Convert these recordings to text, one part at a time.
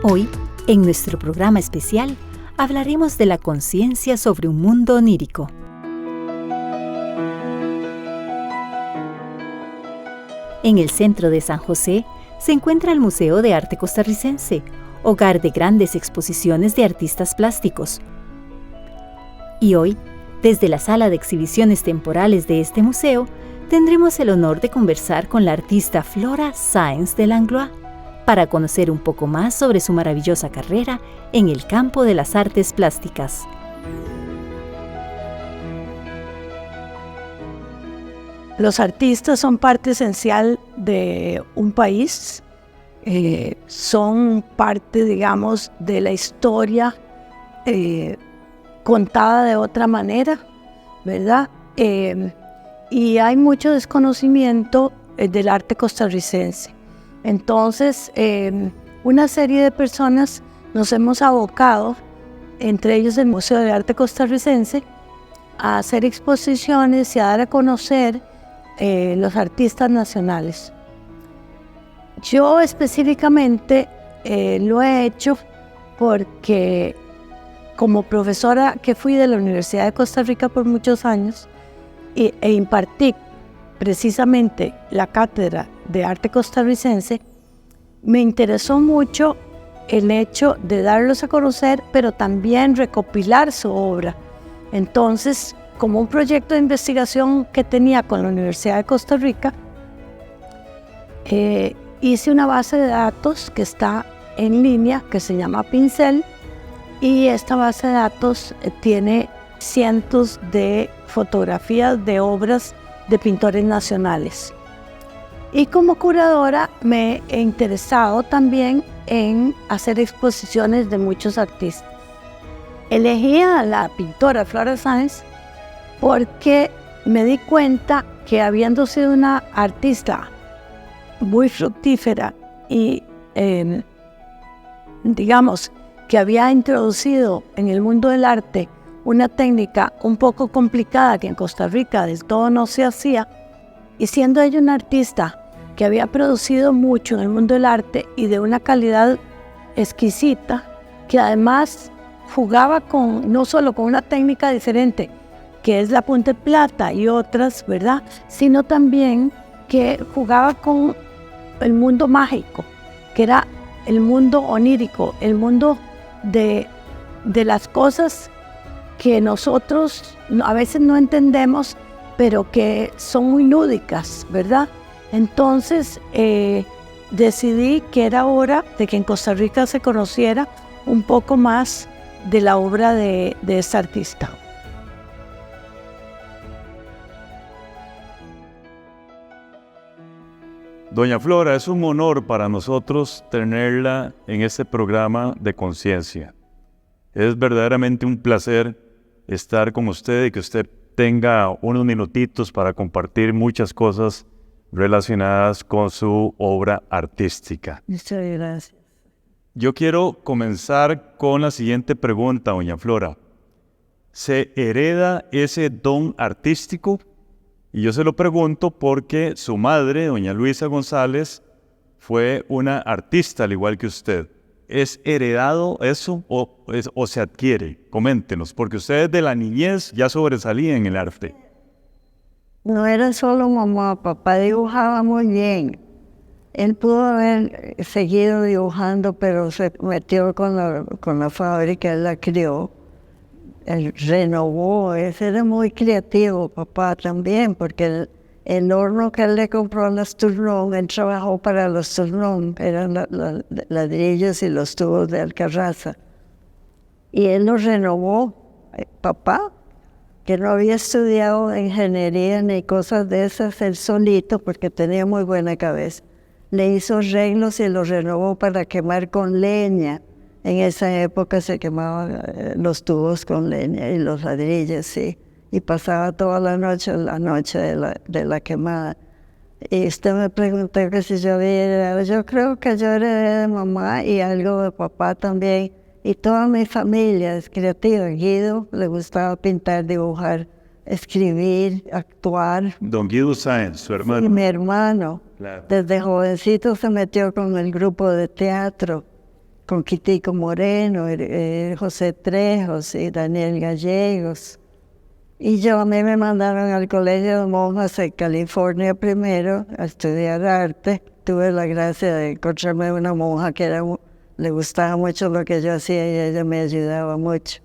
Hoy, en nuestro programa especial, hablaremos de la conciencia sobre un mundo onírico. En el centro de San José se encuentra el Museo de Arte Costarricense, hogar de grandes exposiciones de artistas plásticos. Y hoy, desde la sala de exhibiciones temporales de este museo, tendremos el honor de conversar con la artista Flora Sáenz de Langlois para conocer un poco más sobre su maravillosa carrera en el campo de las artes plásticas. Los artistas son parte esencial de un país, son parte, digamos, de la historia contada de otra manera, ¿verdad? Y hay mucho desconocimiento del arte costarricense. Entonces, una serie de personas nos hemos abocado, entre ellos el Museo de Arte Costarricense, a hacer exposiciones y a dar a conocer los artistas nacionales. Yo específicamente lo he hecho porque como profesora que fui de la Universidad de Costa Rica por muchos años e impartí precisamente la cátedra de arte costarricense, me interesó mucho el hecho de darlos a conocer, pero también recopilar su obra. Entonces, como un proyecto de investigación que tenía con la Universidad de Costa Rica, hice una base de datos que está en línea, que se llama Pincel, y esta base de datos tiene cientos de fotografías de obras de pintores nacionales. Y como curadora me he interesado también en hacer exposiciones de muchos artistas. Elegí a la pintora Flora Sáenz porque me di cuenta que, habiendo sido una artista muy fructífera y digamos que había introducido en el mundo del arte una técnica un poco complicada que en Costa Rica del todo no se hacía, y siendo ella una artista que había producido mucho en el mundo del arte y de una calidad exquisita, que además jugaba no solo con una técnica diferente, que es la punta de plata y otras, ¿verdad?, sino también que jugaba con el mundo mágico, que era el mundo onírico, el mundo de las cosas que nosotros a veces no entendemos, pero que son muy lúdicas, ¿verdad? Entonces decidí que era hora de que en Costa Rica se conociera un poco más de la obra de esta artista. Doña Flora, es un honor para nosotros tenerla en este programa de conciencia. Es verdaderamente un placer estar con usted y que usted tenga unos minutitos para compartir muchas cosas relacionadas con su obra artística. Muchas gracias. Yo quiero comenzar con la siguiente pregunta, doña Flora. ¿Se hereda ese don artístico? Y yo se lo pregunto porque su madre, doña Luisa González, fue una artista al igual que usted. ¿Es heredado eso o se adquiere? Coméntenos, porque ustedes de la niñez ya sobresalían en el arte. No era solo mamá, papá dibujaba muy bien. Él pudo haber seguido dibujando, pero se metió con la fábrica, él la crió. Él renovó, ese era muy creativo, papá también, porque el horno que él le compró a los Tournon, él trabajó para los Tournon, eran ladrillos y los tubos de Alcarraza. Y él lo renovó, papá, que no había estudiado ingeniería ni cosas de esas, él solito, porque tenía muy buena cabeza. Le hizo arreglos y los renovó para quemar con leña. En esa época se quemaban los tubos con leña y los ladrillos, sí. Y pasaba toda la noche de la quemada. Y usted me preguntó que si yo había heredado. Yo creo que yo heredé de mamá y algo de papá también. Y toda mi familia es creativa. Guido le gustaba pintar, dibujar, escribir, actuar. Don Guido Sáenz, su hermano. Y mi hermano. Claro. Desde jovencito se metió con el grupo de teatro. con Quitico Moreno, José Trejos y Daniel Gallegos. Y a mí me mandaron al colegio de monjas en California primero a estudiar arte. Tuve la gracia de encontrarme una monja que le gustaba mucho lo que yo hacía y ella me ayudaba mucho.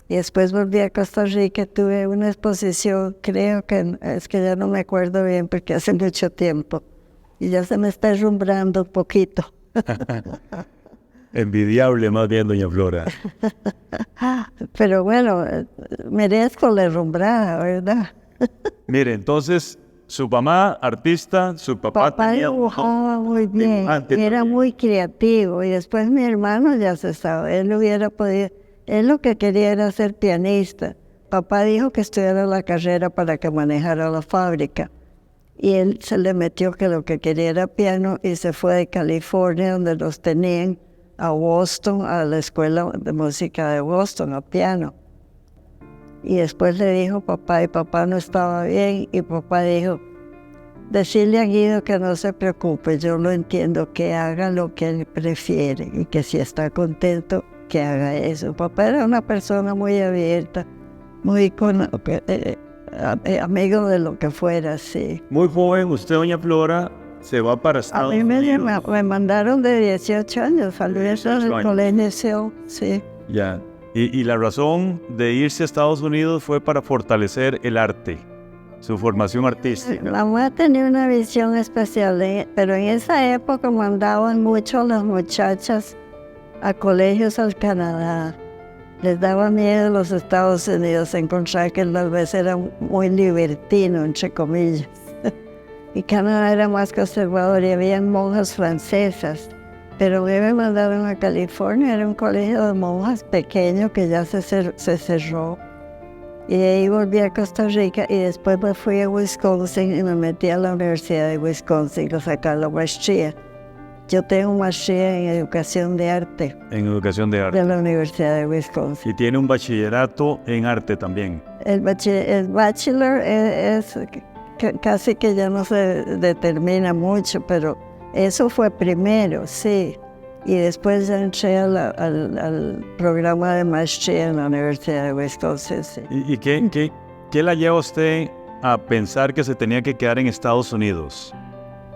Y después volví a Costa Rica, tuve una exposición, creo que es que ya no me acuerdo bien porque hace mucho tiempo. Y ya se me está herrumbrando un poquito. Envidiable más bien, doña Flora. Pero bueno, merezco la herrumbrada, ¿verdad? Mire, entonces, su mamá, artista, su papá tenía dibujaba muy bien, dibujante era también. muy creativo. Y después mi hermano ya se sabe, él hubiera podido, él lo que quería era ser pianista. Papá dijo que estudiara la carrera para que manejara la fábrica. Y él se le metió que lo que quería era piano y se fue de California, donde los tenían, a Boston, a la escuela de música de Boston, a piano. Y después le dijo papá, y papá no estaba bien, y papá dijo, decirle a Guido que no se preocupe, yo lo entiendo, que haga lo que él prefiere, y que si está contento, que haga eso. Papá era una persona muy abierta, muy amigo de lo que fuera, sí. Muy joven, usted, doña Flora, se va para A Estados mí Unidos. me mandaron de 18 años, salí del 18 años. colegio, sí. Ya. Y la razón de irse a Estados Unidos fue para fortalecer el arte, su formación artística. La mamá tenía una visión especial, pero en esa época mandaban mucho a las muchachas a colegios al Canadá. Les daba miedo a los Estados Unidos encontrar que tal vez era muy libertino, entre comillas. Y Canadá era más conservador y habían monjas francesas. Pero me mandaron a California, era un colegio de monjas pequeño que ya se cerró. Y de ahí volví a Costa Rica y después me fui a Wisconsin y me metí a la Universidad de Wisconsin a sacar la maestría. Yo tengo maestría en educación de arte En educación de arte. de la Universidad de Wisconsin. Y tiene un bachillerato en arte también. El bachelor es casi que ya no se determina mucho, pero eso fue primero, sí. Y después ya entré al programa de maestría en la Universidad de Wisconsin, sí. ¿Y qué la lleva a usted a pensar que se tenía que quedar en Estados Unidos?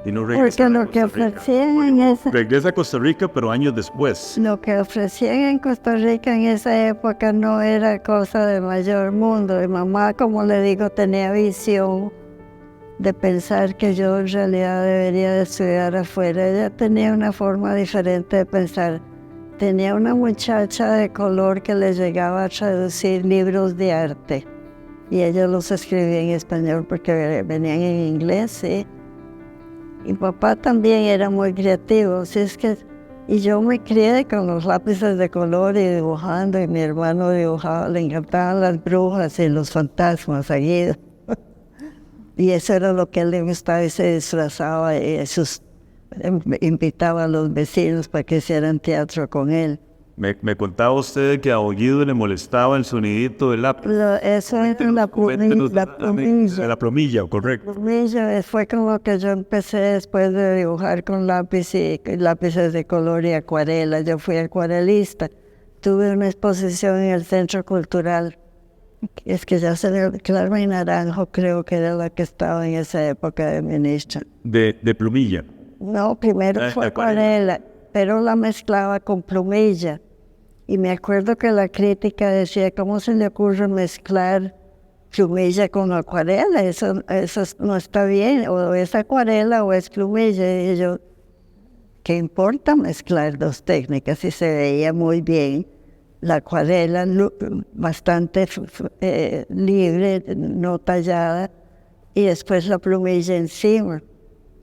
Y no regresa Porque a lo que Costa Rica? ofrecían en esa... Regresa a Costa Rica, pero años después. Lo que ofrecían en Costa Rica en esa época no era cosa de mayor mundo. Mi mamá, como le digo, tenía visión de pensar que yo en realidad debería de estudiar afuera. Ella tenía una forma diferente de pensar. Tenía una muchacha de color que le llegaba a traducir libros de arte. Y ella los escribía en español porque venían en inglés, sí. Y papá también era muy creativo, así es que... Y yo me crié con los lápices de color y dibujando, y mi hermano dibujaba, le encantaban las brujas y los fantasmas, a Guido. Y eso era lo que a él le gustaba, y se disfrazaba, y invitaba a los vecinos para que hicieran teatro con él. Me contaba usted que a Guido le molestaba el sonidito del lápiz. Eso era la plumilla. La plumilla, correcto. Plumilla fue con lo que yo empecé después de dibujar con lápiz y lápices de color y acuarela. Yo fui acuarelista. Tuve una exposición en el Centro Cultural. Es que ya se ve, Clara y Naranjo creo que era la que estaba en esa época de ministra. De plumilla. No, primero fue acuarela, pero la mezclaba con plumilla. Y me acuerdo que la crítica decía, ¿cómo se le ocurre mezclar plumilla con acuarela? Eso no está bien, o es acuarela o es plumilla. Y yo, ¿qué importa mezclar dos técnicas? Y se veía muy bien. La acuarela bastante libre, no tallada, y después la plumilla encima.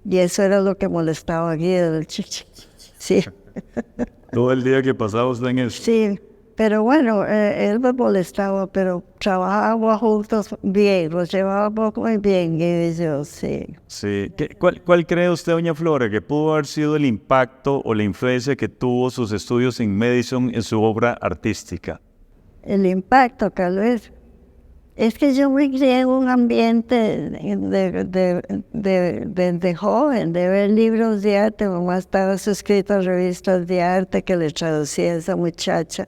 Y eso era lo que molestaba a Guido. Sí. Todo el día que pasaba usted en eso. Sí, pero bueno, él me molestaba, pero trabajábamos juntos bien, los llevábamos muy bien, Guido y yo, sí. Sí. ¿Cuál cree usted, doña Flora, que pudo haber sido el impacto o la influencia que tuvo sus estudios en Madison en su obra artística? El impacto, tal vez. Es que yo me crié en un ambiente de joven, de ver libros de arte. Mamá estaba suscrita a revistas de arte que le traducía a esa muchacha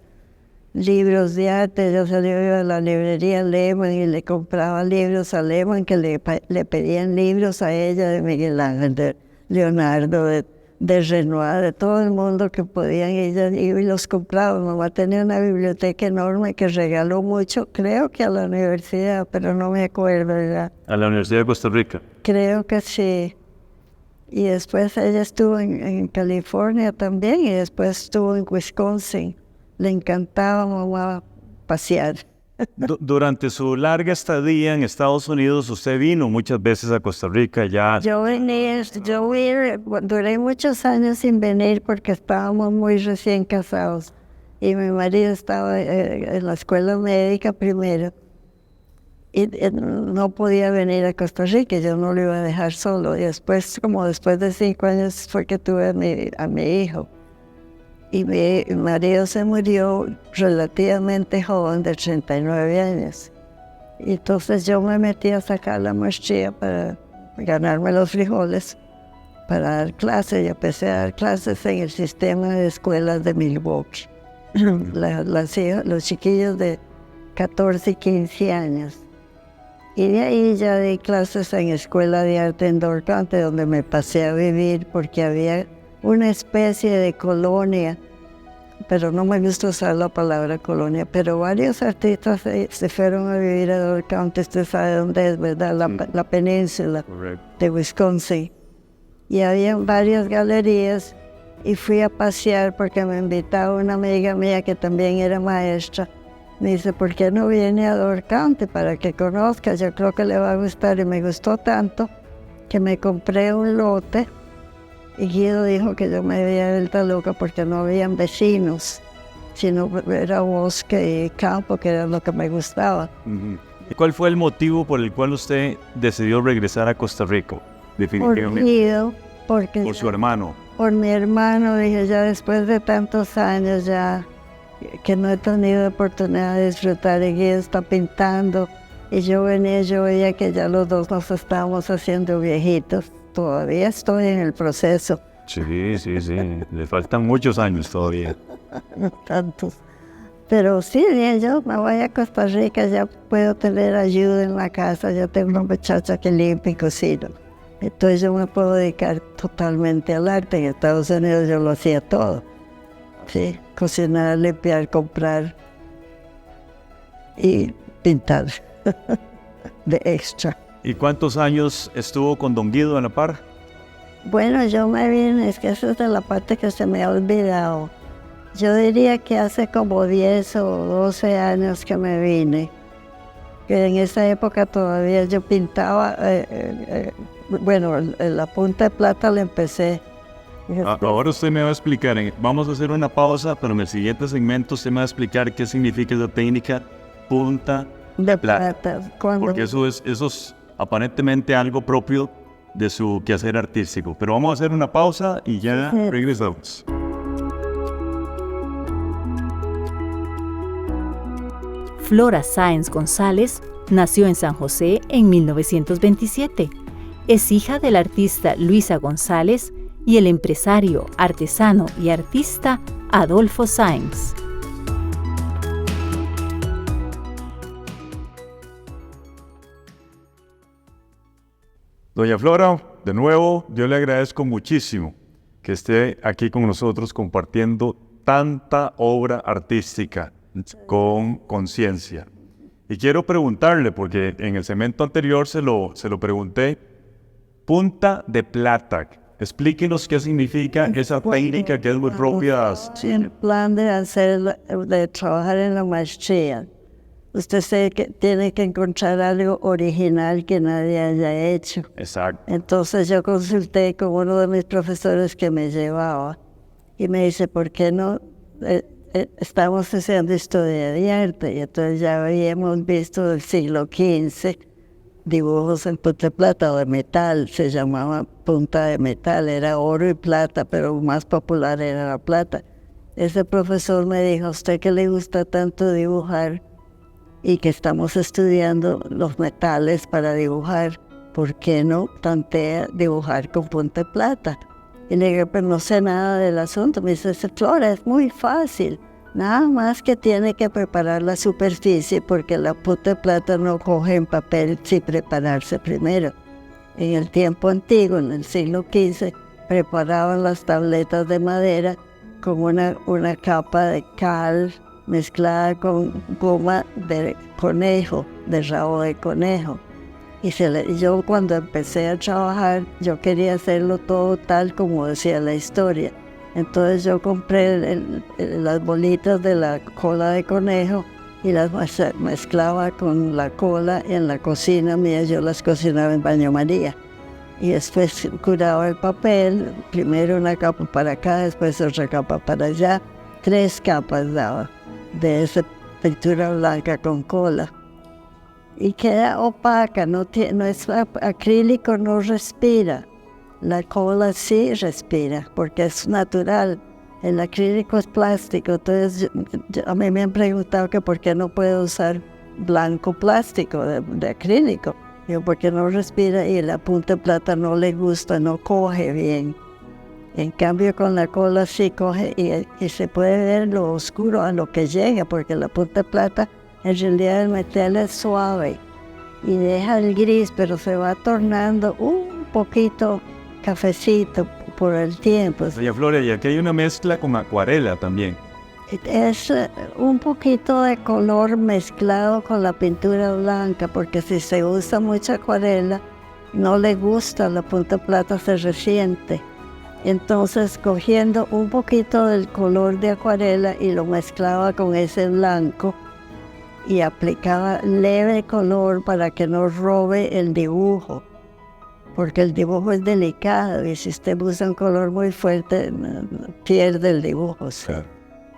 libros de arte. Yo salía a la librería Lehmann y le compraba libros a Lehmann, que le pedían libros a ella de Miguel Ángel, de Leonardo, de Renoir, de todo el mundo que podían, ella iba y los compraba. Mamá tenía una biblioteca enorme que regaló mucho, creo que a la universidad, pero no me acuerdo ya. A la Universidad de Costa Rica. Creo que sí. Y después ella estuvo en California también, y después estuvo en Wisconsin. Le encantaba a mamá pasear. Durante su larga estadía en Estados Unidos, usted vino muchas veces a Costa Rica ya. Duré muchos años sin venir porque estábamos muy recién casados. Y mi marido estaba en la escuela médica primero. Y no podía venir a Costa Rica, yo no lo iba a dejar solo. Y después, como después de 5 años, fue que tuve a mi hijo. Y mi marido se murió relativamente joven, de 39 años. Y entonces yo me metí a sacar la maestría para ganarme los frijoles, para dar clases. Y empecé a dar clases en el sistema de escuelas de Milwaukee. Los chiquillos de 14 y 15 años. Y de ahí ya di clases en Escuela de Arte en Dorcante, donde me pasé a vivir porque había una especie de colonia, pero no me gusta usar la palabra colonia, pero varios artistas se fueron a vivir a Dorcante. Usted sabe dónde es, ¿verdad? La península de Wisconsin. Y había varias galerías y fui a pasear porque me invitaba una amiga mía que también era maestra. Me dice, ¿por qué no viene a Dorcante para que conozca? Yo creo que le va a gustar. Y me gustó tanto que me compré un lote. Y Guido dijo que yo me había vuelto loca porque no habían vecinos, sino era bosque y campo, que era lo que me gustaba. ¿Y cuál fue el motivo por el cual usted decidió regresar a Costa Rica? Definitivamente. Por Guido, porque por su hermano. Por mi hermano, dije, ya después de tantos años ya que no he tenido oportunidad de disfrutar, y Guido está pintando, y yo veía que ya los dos nos estábamos haciendo viejitos. Todavía estoy en el proceso. Sí. Le faltan muchos años todavía. No tantos. Pero sí, bien, yo me voy a Costa Rica, ya puedo tener ayuda en la casa, ya tengo una muchacha que limpia y cocina. Entonces yo me puedo dedicar totalmente al arte. En Estados Unidos yo lo hacía todo. Sí, cocinar, limpiar, comprar y pintar de extra. ¿Y cuántos años estuvo con don Guido a la par? Bueno, yo me vine, es que esa es de la parte que se me ha olvidado. Yo diría que hace como 10 o 12 años que me vine. Que en esa época todavía yo pintaba, bueno, la punta de plata la empecé. Ahora usted me va a explicar, vamos a hacer una pausa, pero en el siguiente segmento usted me va a explicar qué significa esa técnica punta de plata. Porque eso es aparentemente algo propio de su quehacer artístico. Pero vamos a hacer una pausa y ya regresamos. Flora Sáenz González nació en San José en 1927. Es hija del artista Luisa González y el empresario, artesano y artista Adolfo Sáenz. Doña Flora, de nuevo, yo le agradezco muchísimo que esté aquí con nosotros compartiendo tanta obra artística con conciencia. Y quiero preguntarle, porque en el segmento anterior se lo pregunté, punta de plata. Explíquenos qué significa esa técnica que es muy propia. Sí, el plan de trabajar en la maestría. Usted sabe que tiene que encontrar algo original que nadie haya hecho. Exacto. Entonces yo consulté con uno de mis profesores que me llevaba y me dice, ¿por qué no estamos haciendo historia de arte? Y entonces ya habíamos visto del siglo XV dibujos en punta de plata o de metal, se llamaba punta de metal, era oro y plata, pero más popular era la plata. Ese profesor me dijo, ¿a usted que le gusta tanto dibujar y que estamos estudiando los metales para dibujar. ¿Por qué no tantea dibujar con punta de plata? Y le digo, pero no sé nada del asunto. Me dice, Flora, es muy fácil. Nada más que tiene que preparar la superficie porque la punta de plata no coge en papel sin prepararse primero. En el tiempo antiguo, en el siglo XV, preparaban las tabletas de madera con una capa de cal mezclada con goma de conejo, de rabo de conejo. Y yo cuando empecé a trabajar, yo quería hacerlo todo tal como decía la historia. Entonces yo compré las bolitas de la cola de conejo y las mezclaba con la cola en la cocina mía. Yo las cocinaba en baño María. Y después curaba el papel, primero una capa para acá, después otra capa para allá. 3 capas daba de esa pintura blanca con cola. Y queda opaca, no es acrílico, no respira. La cola sí respira, porque es natural. El acrílico es plástico, entonces a mí me han preguntado que por qué no puedo usar blanco plástico de acrílico. Yo, porque no respira y la punta de plata no le gusta, no coge bien. En cambio con la cola sí coge y se puede ver lo oscuro a lo que llega, porque la punta de plata en realidad el metal es suave y deja el gris, pero se va tornando un poquito cafecito por el tiempo. Doña Flora, y aquí hay una mezcla con acuarela también. Es un poquito de color mezclado con la pintura blanca, porque si se usa mucha acuarela, no le gusta, la punta plata se resiente. Entonces, cogiendo un poquito del color de acuarela y lo mezclaba con ese blanco y aplicaba leve color para que no robe el dibujo, porque el dibujo es delicado y si usted usa un color muy fuerte, pierde el dibujo. ¿Sí? Claro.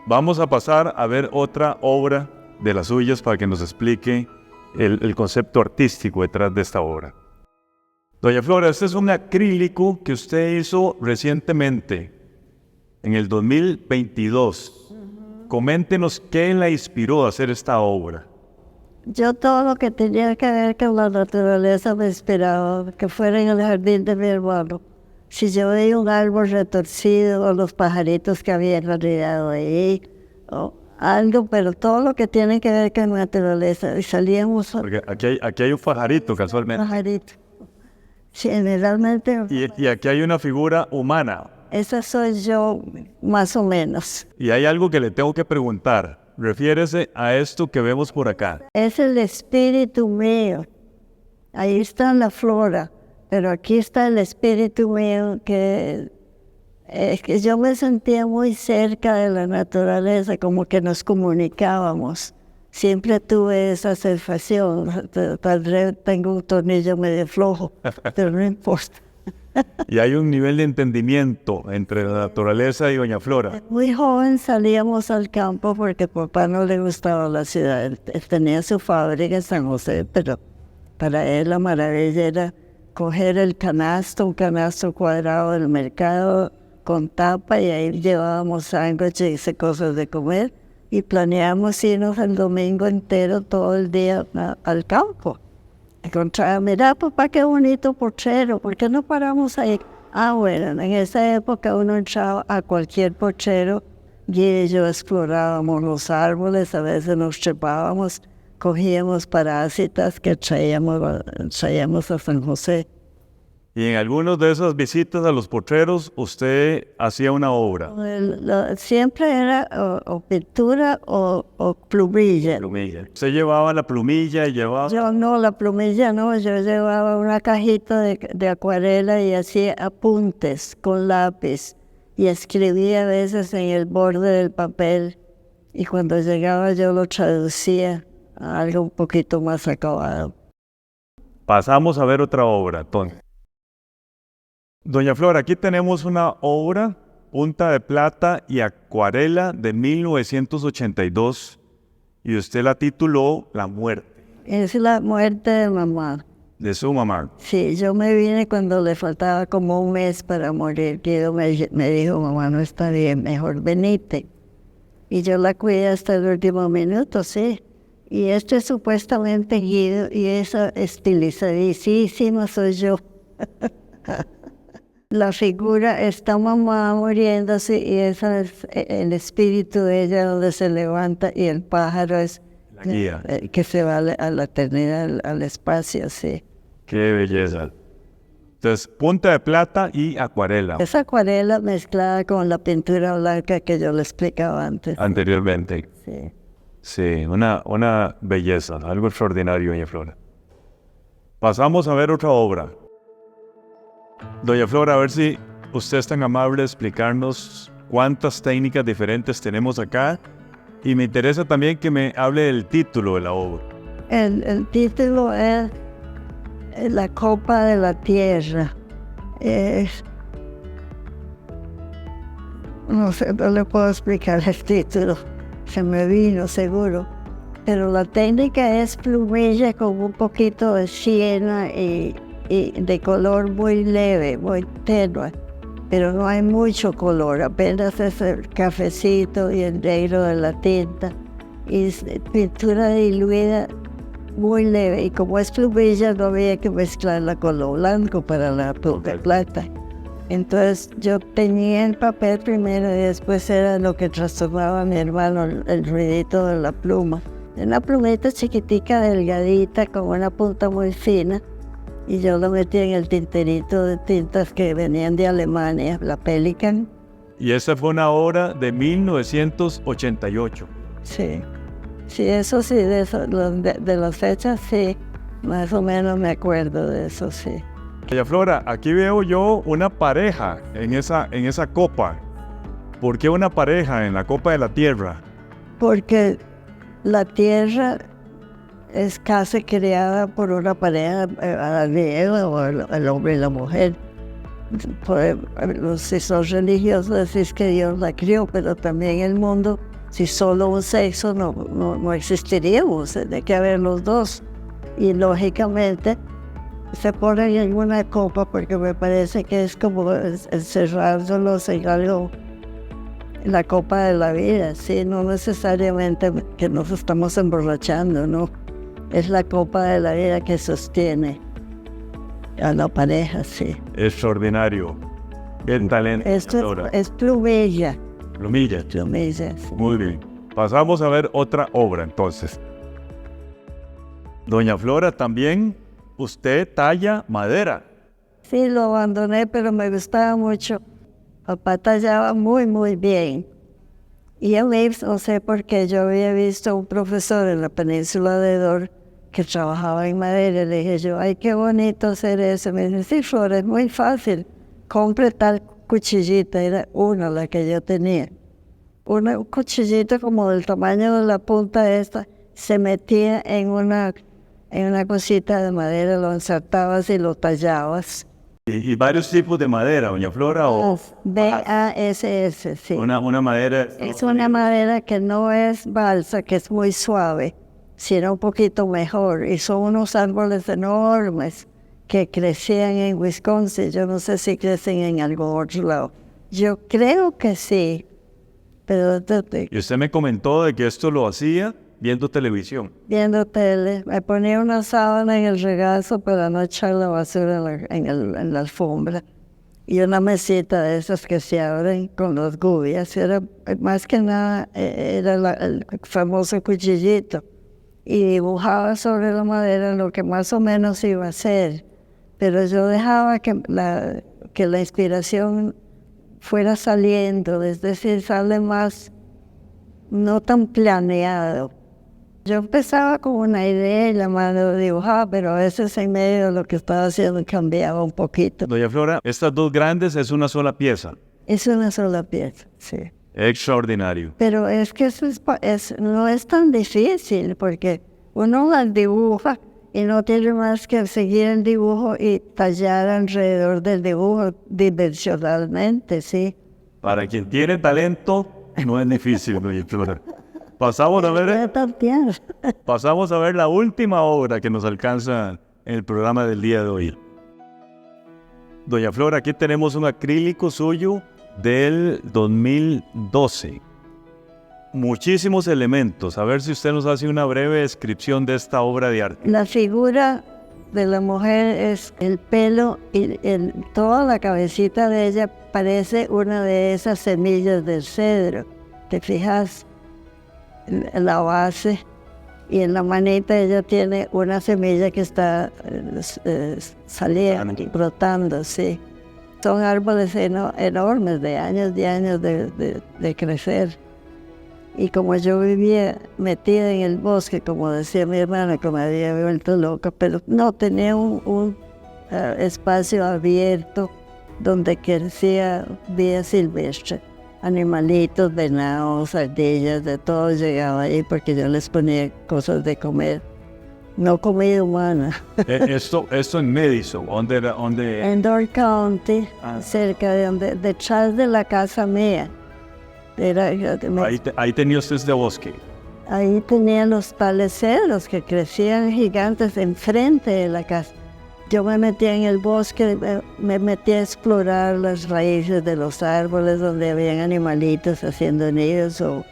Vamos a pasar a ver otra obra de las suyas para que nos explique el concepto artístico detrás de esta obra. Doña Flora, este es un acrílico que usted hizo recientemente, en el 2022. Coméntenos qué la inspiró a hacer esta obra. Yo todo lo que tenía que ver con la naturaleza me inspiraba, que fuera en el jardín de mi hermano. Si yo veía un árbol retorcido o los pajaritos que había enredado ahí, o algo, pero todo lo que tiene que ver con la naturaleza. Y salíamos... Porque aquí hay un pajarito casualmente. Pajarito. Sí, generalmente... Y aquí hay una figura humana. Esa soy yo, más o menos. Y hay algo que le tengo que preguntar. Refiérese a esto que vemos por acá. Es el espíritu mío. Ahí está la flora. Pero aquí está el espíritu mío que yo me sentía muy cerca de la naturaleza, como que nos comunicábamos. Siempre tuve esa sensación. Tal vez tengo un tornillo medio flojo, pero no importa. Y hay un nivel de entendimiento entre la naturaleza y Doña Flora. Muy joven salíamos al campo porque a papá no le gustaba la ciudad. Él tenía su fábrica en San José, pero para él la maravilla era coger el canasto, un canasto cuadrado del mercado con tapa, y ahí llevábamos sándwiches y cosas de comer, y planeamos irnos el domingo entero, todo el día al campo. Encontraba, mira papá, qué bonito potrero, ¿por qué no paramos ahí? Ah, bueno, en esa época uno entraba a cualquier potrero y yo explorábamos los árboles, a veces nos trepábamos, cogíamos parásitas que traíamos a San José. Y en algunas de esas visitas a los potreros, usted hacía una obra. Siempre era o pintura o plumilla. Usted llevaba la plumilla y llevaba... Yo no, la plumilla no, yo llevaba una cajita de acuarela y hacía apuntes con lápiz y escribía a veces en el borde del papel, y cuando llegaba yo lo traducía a algo un poquito más acabado. Pasamos a ver otra obra, entonces. Doña Flora, aquí tenemos una obra, punta de plata y acuarela de 1982, y usted la tituló La muerte. Es la muerte de mamá. De su mamá. Sí, yo me vine cuando le faltaba como un mes para morir. Guido me dijo, mamá no está bien, mejor venite. Y yo la cuidé hasta el último minuto, sí. Y este es supuestamente Guido y esa estilizadísima soy yo. La figura está mamá muriéndose y ese es el espíritu de ella donde se levanta y el pájaro es La guía. que se va a la eternidad, al espacio, sí. Qué belleza. Entonces, punta de plata y acuarela. Esa acuarela mezclada con la pintura blanca que yo le explicaba antes. Anteriormente. Sí. Sí, una belleza, algo extraordinario, doña Flora. Pasamos a ver otra obra. Doña Flora, a ver si usted es tan amable de explicarnos cuántas técnicas diferentes tenemos acá. Y me interesa también que me hable del título de la obra. El título es La Copa de la Tierra. No sé, no le puedo explicar el título. Se me vino seguro. Pero la técnica es plumilla con un poquito de siena y de color muy leve, muy tenue. Pero no hay mucho color, apenas es el cafecito y el negro de la tinta. Y es pintura diluida muy leve. Y como es plumilla, no había que mezclarla con lo blanco para la plata. Entonces yo tenía el papel primero y después era lo que trastornaba a mi hermano, el ruidito de la pluma. Una plumita chiquitica, delgadita, con una punta muy fina. Y yo lo metí en el tinterito de tintas que venían de Alemania, la Pelikan. Y esa fue una obra de 1988. Sí, sí, eso sí, de las fechas sí, más o menos me acuerdo de eso, sí. Doña Flora, aquí veo yo una pareja en esa copa. ¿Por qué una pareja en la copa de la tierra? Porque la tierra es casi creada por una pareja griega, o el hombre y la mujer. Si son religiosos decís que Dios la crió, pero también el mundo, si solo un sexo no existiríamos, tiene que haber los dos. Y lógicamente se ponen en una copa porque me parece que es como encerrándolos en algo, en la copa de la vida, ¿sí? No necesariamente que nos estamos emborrachando, ¿no? Es la copa de la vida que sostiene a la pareja, sí. Extraordinario. Qué talento. Esto es plumilla. Plumilla. Plumilla, sí. Muy bien. Pasamos a ver otra obra entonces. Doña Flora, también usted talla madera. Sí, lo abandoné, pero me gustaba mucho. Papá tallaba muy, muy bien. Y a mí, no sé por qué, yo había visto a un profesor en la península de Dor que trabajaba en madera. Le dije yo, ay, qué bonito hacer eso. Me dice, sí, Flora, es muy fácil. Compre tal cuchillita, era una la que yo tenía. Un cuchillito como del tamaño de la punta esta, se metía en una cosita de madera, lo ensartabas y lo tallabas. Y varios tipos de madera, doña Flora, o BASS, sí. una madera. Es una madera que no es balsa, que es muy suave, sino un poquito mejor. Y son unos árboles enormes que crecían en Wisconsin. Yo no sé si crecen en algún otro lado. Yo creo que sí, pero Y usted me comentó de que esto lo hacía viendo televisión. viendo tele, me ponía una sábana en el regazo para no echar la basura en la alfombra. Y una mesita de esas que se abren con las gubias. Era, más que nada, era el famoso cuchillito. Y dibujaba sobre la madera lo que más o menos iba a hacer. Pero yo dejaba que la inspiración fuera saliendo, es decir, sale más, no tan planeado. Yo empezaba con una idea y la mano dibujaba, pero a veces en medio de lo que estaba haciendo cambiaba un poquito. Doña Flora, estas dos grandes es una sola pieza. Es una sola pieza, sí. Extraordinario. Pero es que eso no es tan difícil, porque uno las dibuja y no tiene más que seguir el dibujo y tallar alrededor del dibujo dimensionalmente, sí. Para quien tiene talento, no es difícil, doña Flora. Pasamos a ver la última obra que nos alcanza en el programa del día de hoy. Doña Flora, aquí tenemos un acrílico suyo del 2012. muchísimos elementos. A ver si usted nos hace una breve descripción de esta obra de arte. La figura de la mujer es el pelo y toda la cabecita de ella parece una de esas semillas del cedro. ¿Te fijas? En la base y en la manita ella tiene una semilla que está saliendo, brotando, sí. Son árboles enormes de años de crecer. Y como yo vivía metida en el bosque, como decía mi hermana, que me había vuelto loca, pero no, tenía un espacio abierto donde crecía vida silvestre. Animalitos, venados, ardillas, de todo llegaba ahí porque yo les ponía cosas de comer. No comida humana. Esto en Madison, ¿dónde? En Door County, cerca de detrás de la casa mía. Ahí tenía usted este bosque. Ahí tenía los tales cedros que crecían gigantes enfrente de la casa. Yo me metía en el bosque, me metía a explorar las raíces de los árboles donde habían animalitos haciendo nidos o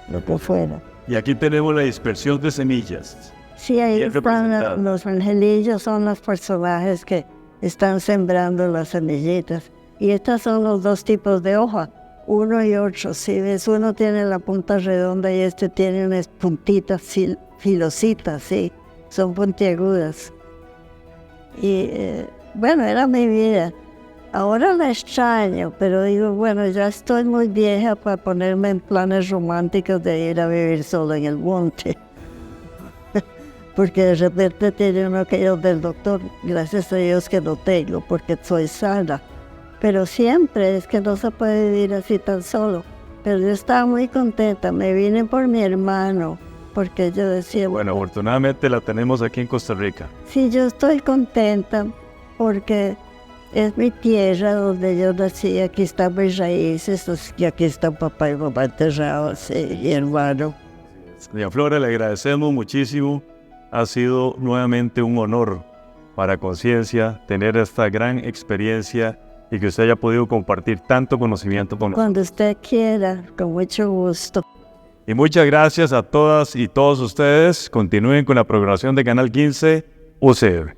lo que fuera. Y aquí tenemos la dispersión de semillas. Sí, ahí están los angelillos, son los personajes que están sembrando las semillitas. Y estos son los dos tipos de hoja, uno y otro. Si ves, uno tiene la punta redonda y este tiene unas puntitas filositas, sí, son puntiagudas. Y bueno, era mi vida. Ahora la extraño, pero digo, bueno, ya estoy muy vieja para ponerme en planes románticos de ir a vivir solo en el monte. Porque de repente tiene uno que ir del doctor, gracias a Dios que no tengo, porque soy sana. Pero siempre es que no se puede vivir así tan solo. Pero yo estaba muy contenta, me vine por mi hermano. Porque yo decía... Bueno, afortunadamente la tenemos aquí en Costa Rica. Sí, yo estoy contenta porque es mi tierra donde yo nací, aquí están mis raíces, y aquí están papá y mamá enterrados, sí, y hermano. Doña Flora, le agradecemos muchísimo. Ha sido nuevamente un honor para Conciencia tener esta gran experiencia y que usted haya podido compartir tanto conocimiento con nosotros. Cuando usted quiera, con mucho gusto. Y muchas gracias a todas y todos ustedes. Continúen con la programación de Canal 15 UCR.